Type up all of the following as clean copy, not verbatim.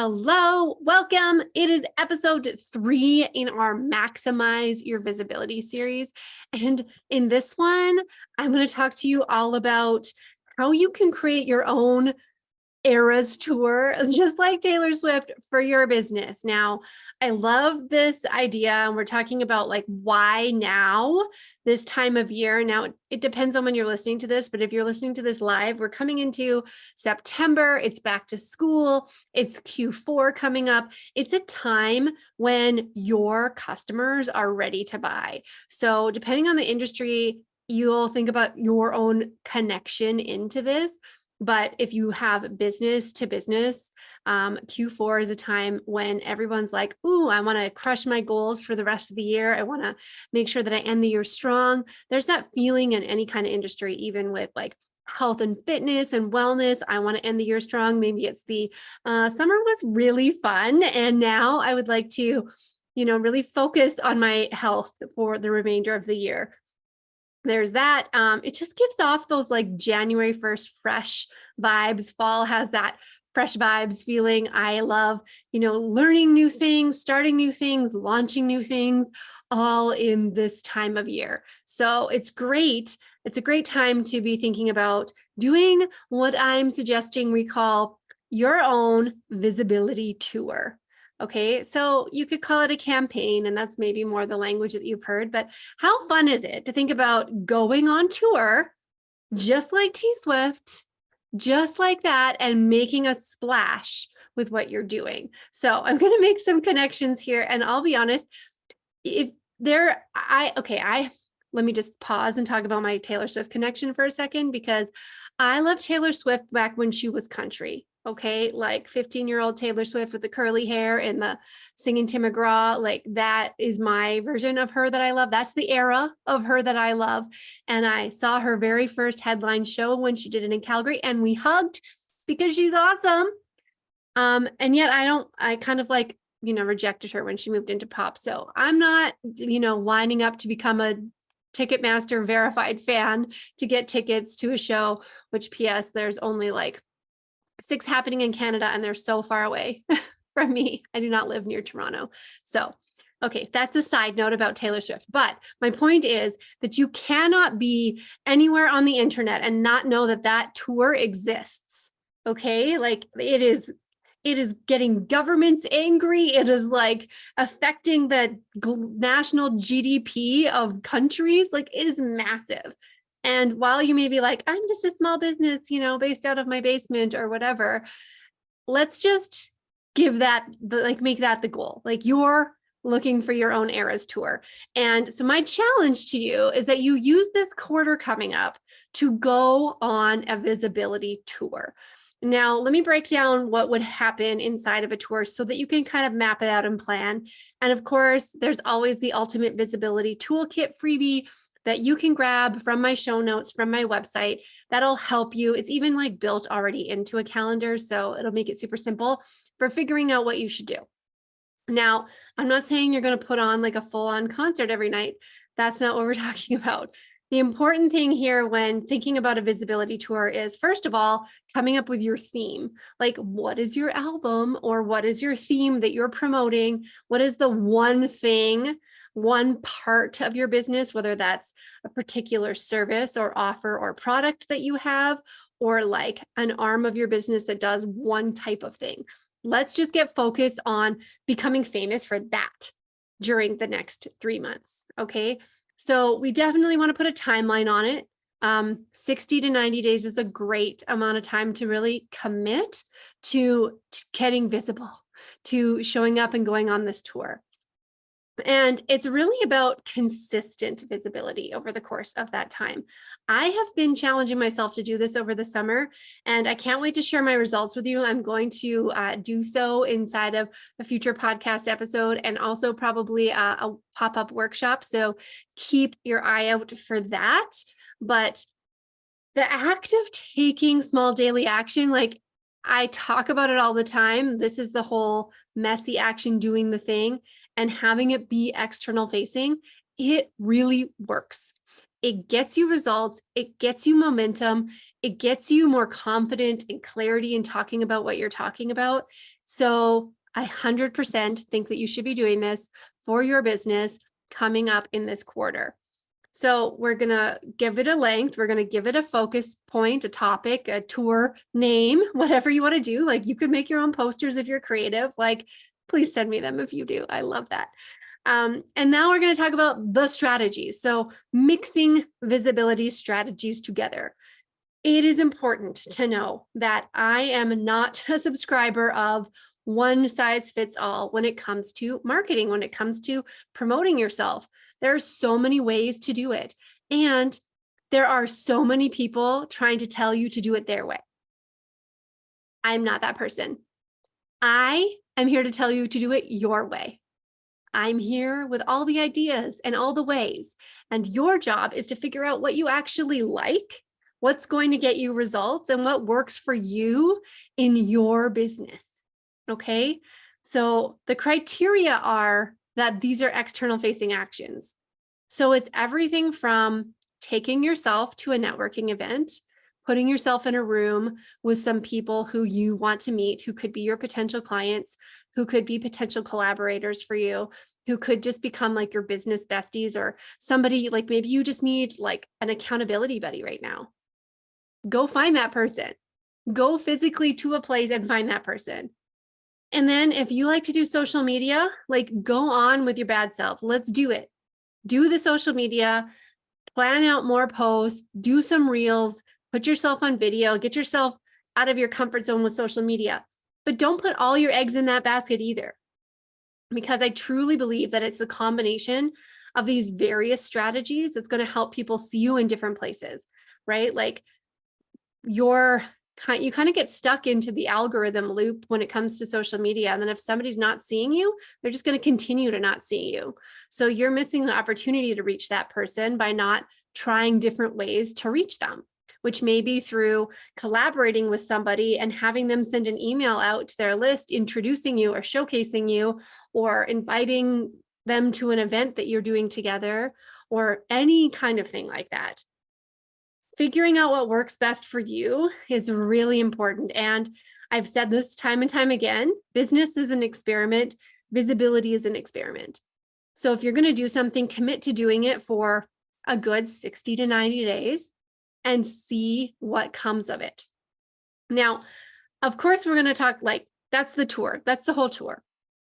Hello, welcome. It is episode 3 in our Maximize Your Visibility series. And in this one, I'm going to talk to you all about how you can create your own Eras tour, just like Taylor Swift, for your business. Now, I love this idea, and we're talking about like why now, this time of year. Now, it depends on when you're listening to this, but if you're listening to this live, we're coming into September. It's back to school. It's Q4 coming up. It's a time when your customers are ready to buy. So depending on the industry, you'll think about your own connection into this. But if you have business to business, Q4 is a time when everyone's like, ooh, I want to crush my goals for the rest of the year. I want to make sure that I end the year strong. There's that feeling in any kind of industry, even with like health and fitness and wellness. I want to end the year strong. Maybe it's the summer was really fun, and now I would like to, really focus on my health for the remainder of the year. There's that. It just gives off those like January 1st fresh vibes. Fall has that fresh vibes feeling. I love, learning new things, starting new things, launching new things, all in this time of year. So it's great. It's a great time to be thinking about doing what I'm suggesting we call your own visibility tour. Okay, so you could call it a campaign, and that's maybe more the language that you've heard, but how fun is it to think about going on tour, just like T Swift, just like that, and making a splash with what you're doing? So I'm going to make some connections here, and I'll be honest, let me just pause and talk about my Taylor Swift connection for a second, because I love Taylor Swift back when she was country. Okay, like 15-year-old Taylor Swift with the curly hair and the singing Tim McGraw, like that is my version of her that I love. That's the era of her that I love. And I saw her very first headline show when she did it in Calgary, and we hugged because she's awesome. And yet I kind of like, rejected her when she moved into pop. So I'm not, lining up to become a Ticketmaster verified fan to get tickets to a show, which PS, there's only like 6 happening in Canada, and they're so far away from me. I do not live near Toronto. So, okay, that's a side note about Taylor Swift. But my point is that you cannot be anywhere on the internet and not know that that tour exists. Okay, like it is getting governments angry. It is like affecting the national GDP of countries. Like it is massive. And while you may be like, I'm just a small business, based out of my basement or whatever, let's just make that the goal. Like you're looking for your own Eras tour. And so my challenge to you is that you use this quarter coming up to go on a visibility tour. Now, let me break down what would happen inside of a tour so that you can kind of map it out and plan. And of course, there's always the Ultimate Visibility Toolkit freebie that you can grab from my show notes, from my website. That'll help you. It's even like built already into a calendar, so it'll make it super simple for figuring out what you should do. Now, I'm not saying you're going to put on like a full-on concert every night. That's not what we're talking about. The important thing here when thinking about a visibility tour is, first of all, coming up with your theme. Like, what is your album, or what is your theme that you're promoting? What is the one thing, one part of your business, whether that's a particular service or offer or product that you have, or like an arm of your business that does one type of thing. Let's just get focused on becoming famous for that during the next 3 months. Okay. So we definitely want to put a timeline on it. 60 to 90 days is a great amount of time to really commit to getting visible, to showing up and going on this tour. And it's really about consistent visibility over the course of that time. I have been challenging myself to do this over the summer, and I can't wait to share my results with you. I'm going to do so inside of a future podcast episode, and also probably a pop-up workshop. So keep your eye out for that. But the act of taking small daily action, like I talk about it all the time. This is the whole messy action, doing the thing, and having it be external facing. It really works. It gets you results. It gets you momentum. It gets you more confident and clarity in talking about what you're talking about. So I 100% think that you should be doing this for your business coming up in this quarter. So we're going to give it a length. We're going to give it a focus point, a topic, a tour name, whatever you want to do. Like you could make your own posters if you're creative. Like, please send me them if you do. I love that. And now we're going to talk about the strategies. So mixing visibility strategies together. It is important to know that I am not a subscriber of one size fits all when it comes to marketing, when it comes to promoting yourself. There are so many ways to do it. And there are so many people trying to tell you to do it their way. I'm not that person. I am here to tell you to do it your way. I'm here with all the ideas and all the ways. And your job is to figure out what you actually like, what's going to get you results, and what works for you in your business. Okay. So the criteria are that these are external facing actions. So it's everything from taking yourself to a networking event, putting yourself in a room with some people who you want to meet, who could be your potential clients, who could be potential collaborators for you, who could just become like your business besties, or somebody like maybe you just need like an accountability buddy right now. Go find that person. Go physically to a place and find that person. And then if you like to do social media, like go on with your bad self. Let's do it. Do the social media, plan out more posts, do some reels, put yourself on video, get yourself out of your comfort zone with social media. But don't put all your eggs in that basket either, because I truly believe that it's the combination of these various strategies that's going to help people see you in different places, right? Like you kind of get stuck into the algorithm loop when it comes to social media. And then if somebody's not seeing you, they're just going to continue to not see you. So you're missing the opportunity to reach that person by not trying different ways to reach them, which may be through collaborating with somebody and having them send an email out to their list, introducing you or showcasing you, or inviting them to an event that you're doing together, or any kind of thing like that. Figuring out what works best for you is really important. And I've said this time and time again, business is an experiment, visibility is an experiment. So if you're going to do something, commit to doing it for a good 60 to 90 days and see what comes of it. Now, of course, we're going to talk like that's the tour. That's the whole tour,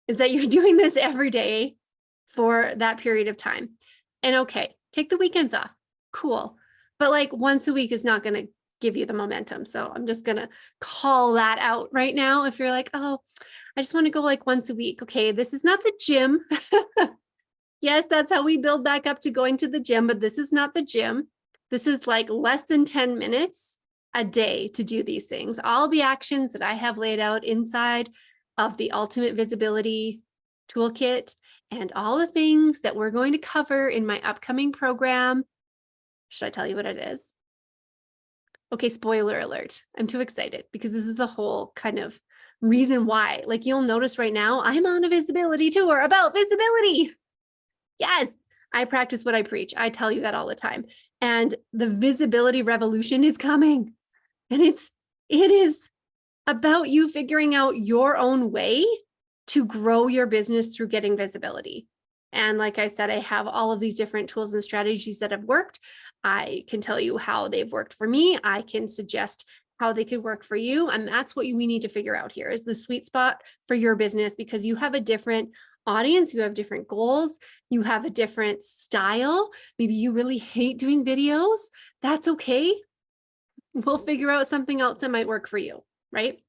is that you're doing this every day for that period of time. And okay, take the weekends off. Cool. But like once a week is not going to give you the momentum. So I'm just going to call that out right now. If you're like, oh, I just want to go like once a week. Okay, this is not the gym. Yes, that's how we build back up to going to the gym, but this is not the gym. This is like less than 10 minutes a day to do these things. All the actions that I have laid out inside of the Ultimate Visibility Toolkit and all the things that we're going to cover in my upcoming program. Should I tell you what it is? Okay, spoiler alert. I'm too excited because this is the whole kind of reason why. Like you'll notice right now, I'm on a visibility tour about visibility. Yes, I practice what I preach. I tell you that all the time. And the visibility revolution is coming. And it is about you figuring out your own way to grow your business through getting visibility. And like I said, I have all of these different tools and strategies that have worked. I can tell you how they've worked for me. I can suggest how they could work for you. And that's what we need to figure out here is the sweet spot for your business, because you have a different audience, you have different goals, you have a different style. Maybe you really hate doing videos. That's okay. We'll figure out something else that might work for you, right?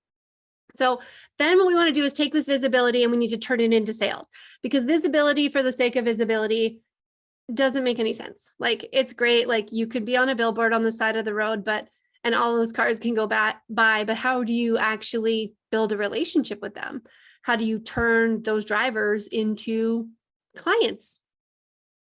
So then what we want to do is take this visibility and we need to turn it into sales, because visibility for the sake of visibility doesn't make any sense. Like it's great. Like you could be on a billboard on the side of the road, and all those cars can go by, but how do you actually build a relationship with them? How do you turn those drivers into clients?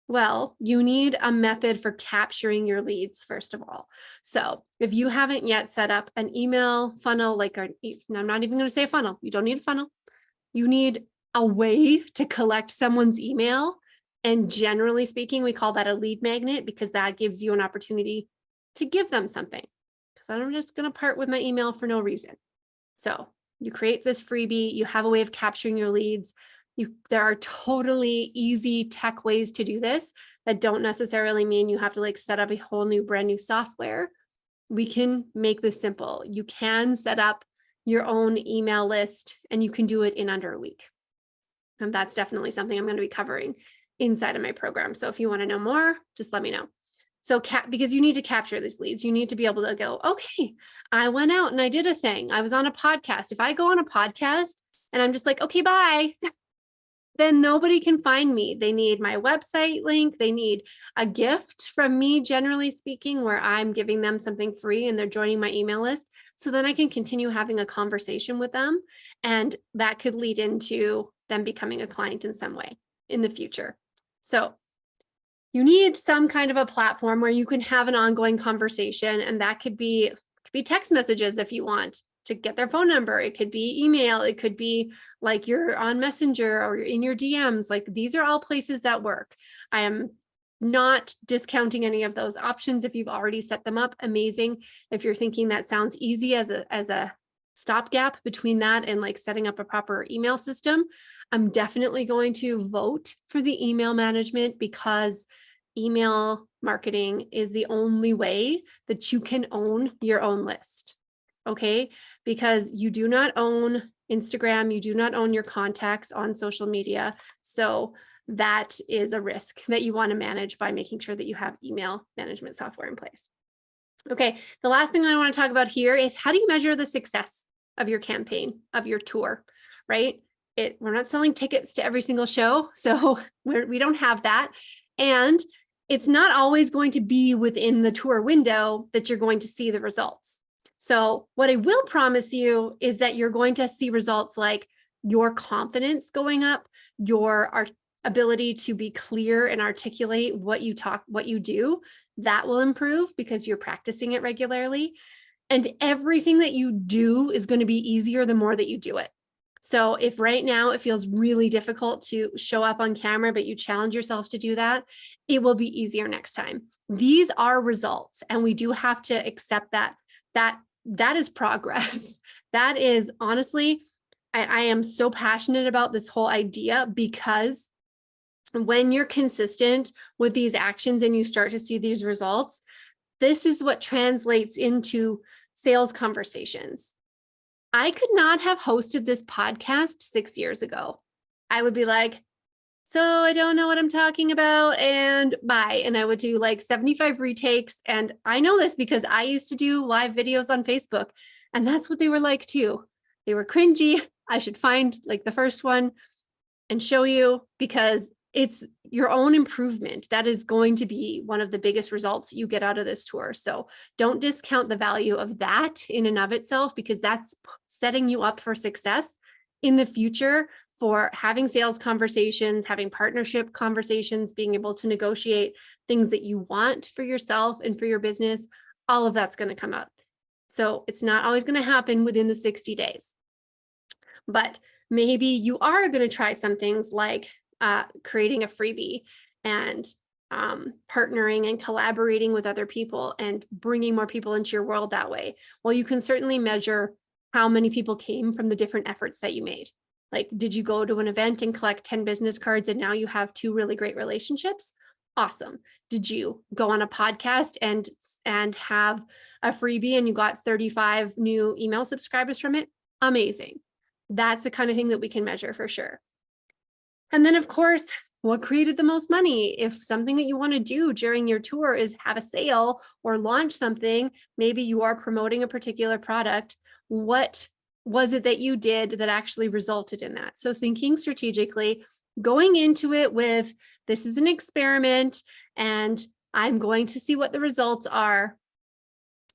Well, you need a method for capturing your leads, first of all. So if you haven't yet set up an email funnel, I'm not even going to say a funnel. You don't need a funnel. You need a way to collect someone's email. And generally speaking, we call that a lead magnet, because that gives you an opportunity to give them something. Because I'm just going to part with my email for no reason. So You create this freebie, you have a way of capturing your leads. There are totally easy tech ways to do this that don't necessarily mean you have to like set up a whole new brand new software. We can make this simple. You can set up your own email list and you can do it in under a week. And that's definitely something I'm going to be covering inside of my program. So if you want to know more, just let me know. So because you need to capture these leads, you need to be able to go, okay, I went out and I did a thing. I was on a podcast. If I go on a podcast and I'm just like, okay, bye, then nobody can find me. They need my website link. They need a gift from me, generally speaking, where I'm giving them something free and they're joining my email list. So then I can continue having a conversation with them. And that could lead into them becoming a client in some way in the future. So you need some kind of a platform where you can have an ongoing conversation. And that could be text messages if you want to get their phone number. It could be email. It could be like you're on Messenger or you're in your DMs. Like these are all places that work. I am not discounting any of those options. If you've already set them up, amazing. If you're thinking that sounds easy as a stopgap between that and like setting up a proper email system, I'm definitely going to vote for the email management because email marketing is the only way that you can own your own list. Okay, because you do not own Instagram, you do not own your contacts on social media. So that is a risk that you want to manage by making sure that you have email management software in place. Okay, the last thing I want to talk about here is how do you measure the success of your campaign, of your tour, right? We're not selling tickets to every single show, so we don't have that. And it's not always going to be within the tour window that you're going to see the results. So what I will promise you is that you're going to see results like your confidence going up, your ability to be clear and articulate what you do, that will improve because you're practicing it regularly. And everything that you do is going to be easier the more that you do it. So if right now it feels really difficult to show up on camera, but you challenge yourself to do that, it will be easier next time. These are results, and we do have to accept that is progress. That is honestly, I am so passionate about this whole idea because when you're consistent with these actions and you start to see these results, this is what translates into sales conversations. I could not have hosted this podcast 6 years ago. I would be like, so I don't know what I'm talking about and bye. And I would do like 75 retakes. And I know this because I used to do live videos on Facebook and that's what they were like too. They were cringy. I should find like the first one and show you because it's your own improvement. That is going to be one of the biggest results you get out of this tour. So don't discount the value of that in and of itself, because that's setting you up for success in the future for having sales conversations, having partnership conversations, being able to negotiate things that you want for yourself and for your business. All of that's going to come out. So it's not always going to happen within the 60 days. But maybe you are going to try some things like creating a freebie and partnering and collaborating with other people and bringing more people into your world that way. Well, you can certainly measure how many people came from the different efforts that you made. Like, did you go to an event and collect 10 business cards and now you have 2 really great relationships? Awesome. Did you go on a podcast and have a freebie and you got 35 new email subscribers from it? Amazing. That's the kind of thing that we can measure for sure. And then, of course, what created the most money? If something that you want to do during your tour is have a sale or launch something, maybe you are promoting a particular product, what was it that you did that actually resulted in that? So thinking strategically, going into it with, this is an experiment and I'm going to see what the results are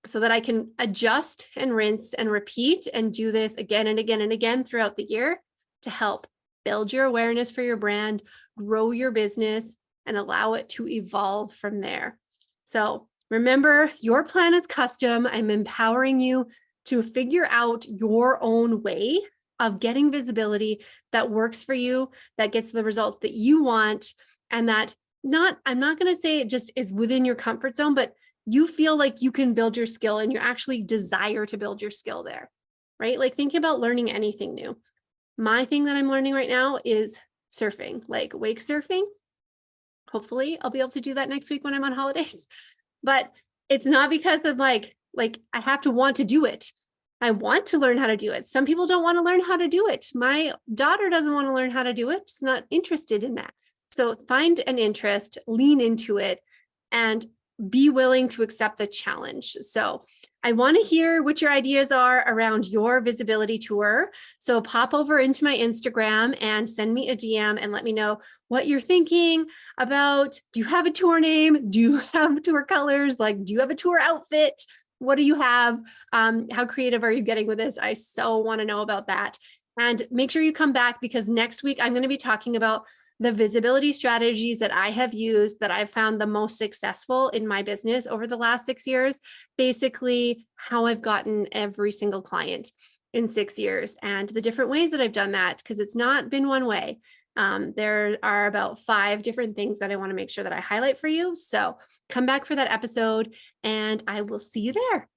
so that I can adjust and rinse and repeat and do this again and again and again throughout the year to help build your awareness for your brand, grow your business, and allow it to evolve from there. So remember, your plan is custom. I'm empowering you to figure out your own way of getting visibility that works for you, that gets the results that you want, and that I'm not going to say it just is within your comfort zone, but you feel like you can build your skill and you actually desire to build your skill there. right? Like think about learning anything new. My thing that I'm learning right now is surfing, like wake surfing. Hopefully I'll be able to do that next week when I'm on holidays. But it's not because of like I have to want to do it. I want to learn how to do it. Some people don't want to learn how to do it. My daughter doesn't want to learn how to do it. She's not interested in that. So find an interest, lean into it, and be willing to accept the challenge. So I want to hear what your ideas are around your visibility tour. So pop over into my Instagram and send me a DM and let me know what you're thinking about. Do you have a tour name? Do you have tour colors? Like, do you have a tour outfit? What do you have? How creative are you getting with this? I so want to know about that. And make sure you come back because next week I'm going to be talking about the visibility strategies that I have used that I've found the most successful in my business over the last 6 years. Basically, how I've gotten every single client in 6 years and the different ways that I've done that, because it's not been one way. There are about 5 different things that I want to make sure that I highlight for you. So come back for that episode and I will see you there.